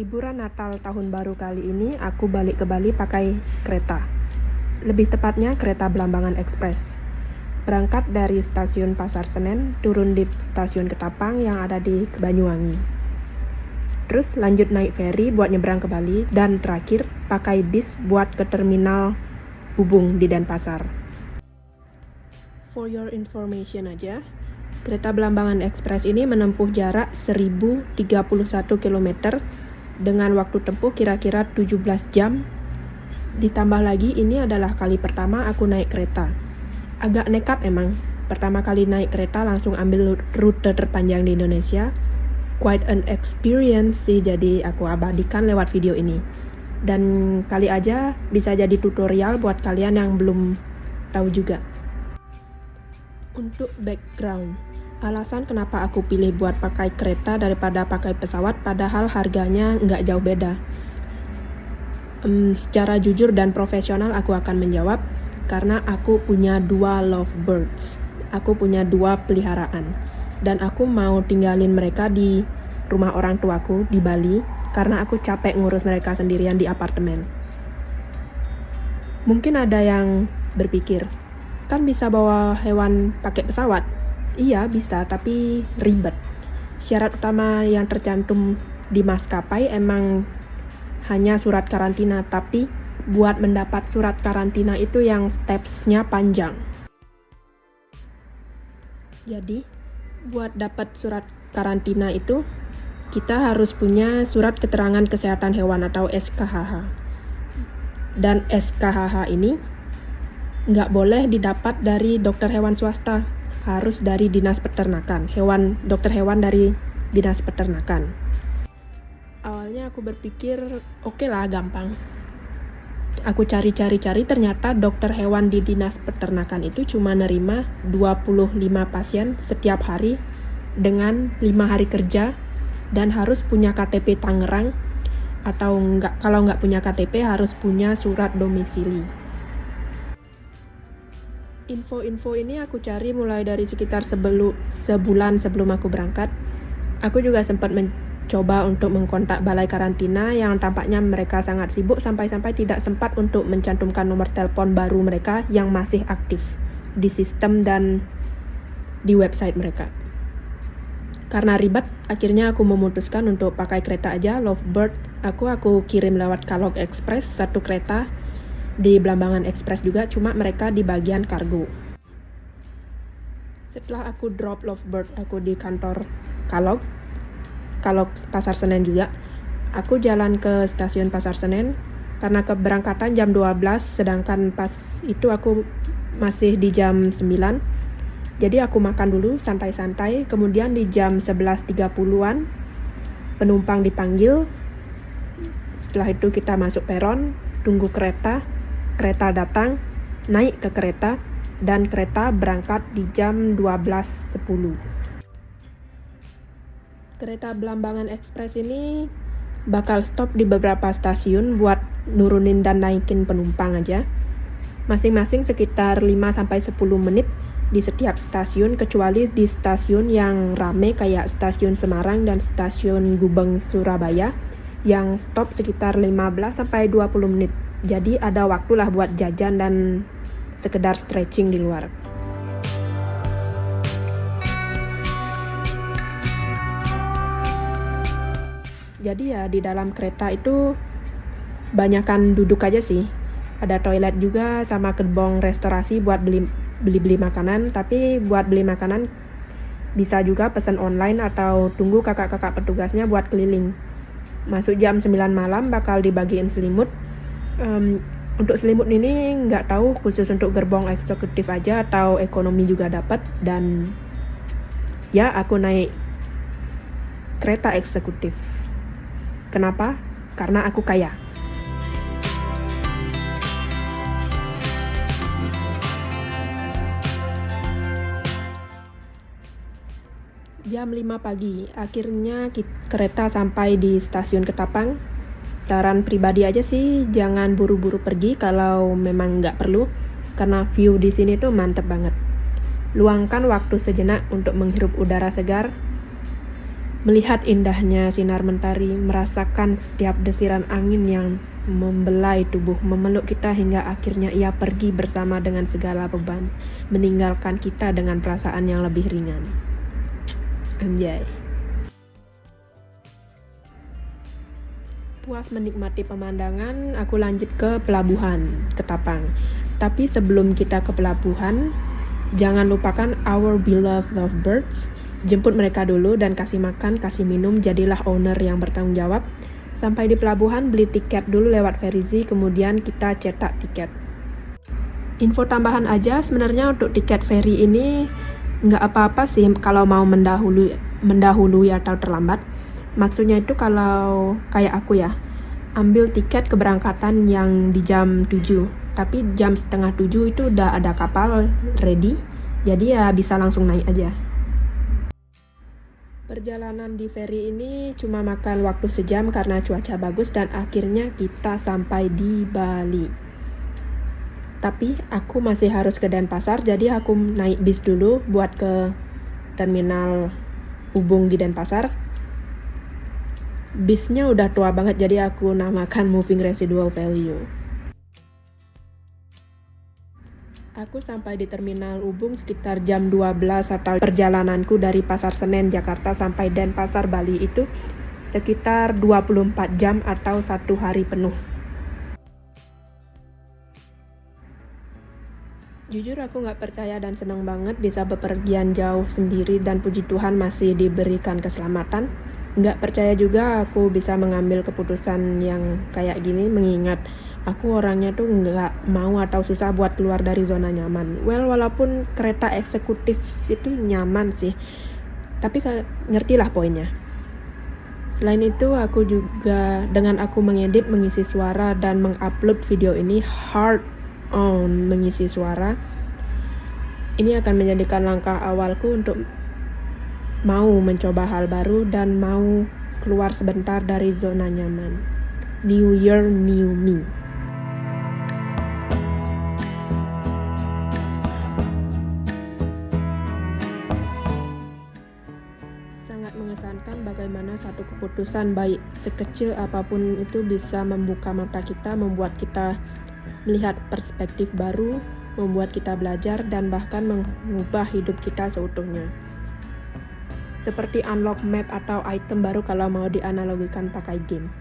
Liburan Natal Tahun Baru kali ini aku balik ke Bali pakai kereta. Lebih tepatnya kereta Blambangan Express. Berangkat dari stasiun Pasar Senen, turun di stasiun Ketapang yang ada di Banyuwangi. Terus lanjut naik feri buat nyebrang ke Bali, dan terakhir pakai bis buat ke terminal Ubung di Denpasar. For your information aja, kereta Blambangan Express ini menempuh jarak 1031 km dengan waktu tempuh kira-kira 17 jam. Ditambah lagi ini adalah kali pertama aku naik kereta. Agak nekat emang, pertama kali naik kereta langsung ambil rute terpanjang di Indonesia. Quite an experience sih, jadi aku abadikan lewat video ini. Dan kali aja bisa jadi tutorial buat kalian yang belum tahu juga. Untuk background, alasan kenapa aku pilih buat pakai kereta daripada pakai pesawat padahal harganya nggak jauh beda. Secara jujur dan profesional aku akan menjawab, karena aku punya 2 lovebirds. Aku punya 2 peliharaan. Dan aku mau tinggalin mereka di rumah orang tuaku di Bali, karena aku capek ngurus mereka sendirian di apartemen. Mungkin ada yang berpikir, kan bisa bawa hewan pakai pesawat? Iya bisa, tapi ribet. Syarat utama yang tercantum di maskapai emang hanya surat karantina, tapi buat mendapat surat karantina itu yang steps-nya panjang. Jadi, buat dapat surat karantina itu, kita harus punya surat keterangan kesehatan hewan atau SKHH. Dan SKHH ini nggak boleh didapat dari dokter hewan swasta, harus dari dinas peternakan, dokter hewan dari dinas peternakan. Awalnya aku berpikir, oke lah, gampang. Aku cari-cari, ternyata dokter hewan di dinas peternakan itu cuma nerima 25 pasien setiap hari dengan 5 hari kerja dan harus punya KTP Tangerang, atau kalau nggak punya KTP harus punya surat domisili. Info-info ini aku cari mulai dari sekitar sebulan sebelum aku berangkat. Aku juga sempat mencoba untuk mengkontak balai karantina yang tampaknya mereka sangat sibuk sampai-sampai tidak sempat untuk mencantumkan nomor telepon baru mereka yang masih aktif di sistem dan di website mereka. Karena ribet, akhirnya aku memutuskan untuk pakai kereta aja, Lovebird. Aku kirim lewat Kalog Express, satu kereta di Blambangan Express juga, cuma mereka di bagian kargo. Setelah aku drop Lovebird aku di kantor Kalog Pasar Senen juga, aku jalan ke stasiun Pasar Senen karena keberangkatan jam 12, sedangkan pas itu aku masih di jam 9. Jadi aku makan dulu santai-santai, kemudian di jam 11.30-an penumpang dipanggil. Setelah itu kita masuk peron, tunggu kereta datang, naik ke kereta, dan kereta berangkat di jam 12.10. Kereta Blambangan Express ini bakal stop di beberapa stasiun buat nurunin dan naikin penumpang aja. Masing-masing sekitar 5-10 menit di setiap stasiun, kecuali di stasiun yang rame kayak stasiun Semarang dan stasiun Gubeng Surabaya yang stop sekitar 15-20 menit. Jadi ada waktulah buat jajan dan sekedar stretching di luar. Jadi ya di dalam kereta itu banyakan duduk aja sih. Ada toilet juga sama gerbong restorasi buat beli makanan, tapi buat beli makanan bisa juga pesan online atau tunggu kakak-kakak petugasnya buat keliling. Masuk jam 9 malam bakal dibagiin selimut. Untuk selimut ini nggak tahu khusus untuk gerbong eksekutif aja atau ekonomi juga dapat. Dan ya aku naik kereta eksekutif. Kenapa? Karena aku kaya. Jam 5 pagi, akhirnya kereta sampai di stasiun Ketapang. Saran pribadi aja sih, jangan buru-buru pergi kalau memang nggak perlu, karena view di sini tuh mantep banget. Luangkan waktu sejenak untuk menghirup udara segar, melihat indahnya sinar mentari, merasakan setiap desiran angin yang membelai tubuh, memeluk kita hingga akhirnya ia pergi bersama dengan segala beban, meninggalkan kita dengan perasaan yang lebih ringan. Anjay. Puas menikmati pemandangan, aku lanjut ke pelabuhan Ketapang. Tapi sebelum kita ke pelabuhan, jangan lupakan our beloved lovebirds. Jemput mereka dulu dan kasih makan, kasih minum, jadilah owner yang bertanggung jawab. Sampai di pelabuhan, beli tiket dulu lewat Verizi, kemudian kita cetak tiket. Info tambahan aja, sebenarnya untuk tiket ferry ini nggak apa-apa sih kalau mau mendahului atau terlambat. Maksudnya itu kalau kayak aku ya, ambil tiket keberangkatan yang di jam 7, tapi jam setengah 7 itu udah ada kapal ready, jadi ya bisa langsung naik aja. Perjalanan di ferry ini cuma makan waktu sejam karena cuaca bagus dan akhirnya kita sampai di Bali. Tapi aku masih harus ke Denpasar, jadi aku naik bis dulu buat ke terminal Ubung di Denpasar. Bisnya udah tua banget, jadi aku namakan moving residual value. Aku sampai di terminal Ubung sekitar jam 12 atau perjalananku dari Pasar Senen, Jakarta sampai Denpasar, Bali itu sekitar 24 jam atau 1 hari penuh. Jujur aku nggak percaya dan senang banget bisa bepergian jauh sendiri dan puji Tuhan masih diberikan keselamatan. Nggak percaya juga aku bisa mengambil keputusan yang kayak gini mengingat aku orangnya tuh nggak mau atau susah buat keluar dari zona nyaman. Walaupun kereta eksekutif itu nyaman sih, tapi ngertilah poinnya. Selain itu aku juga dengan aku mengedit, mengisi suara, dan mengupload video ini hard on mengisi suara. Ini akan menjadikan langkah awalku untuk mau mencoba hal baru dan mau keluar sebentar dari zona nyaman. New Year, new me. Sangat mengesankan bagaimana satu keputusan baik sekecil apapun itu bisa membuka mata kita, membuat kita melihat perspektif baru, membuat kita belajar, dan bahkan mengubah hidup kita seutuhnya. Seperti unlock map atau item baru kalau mau dianalogikan pakai game.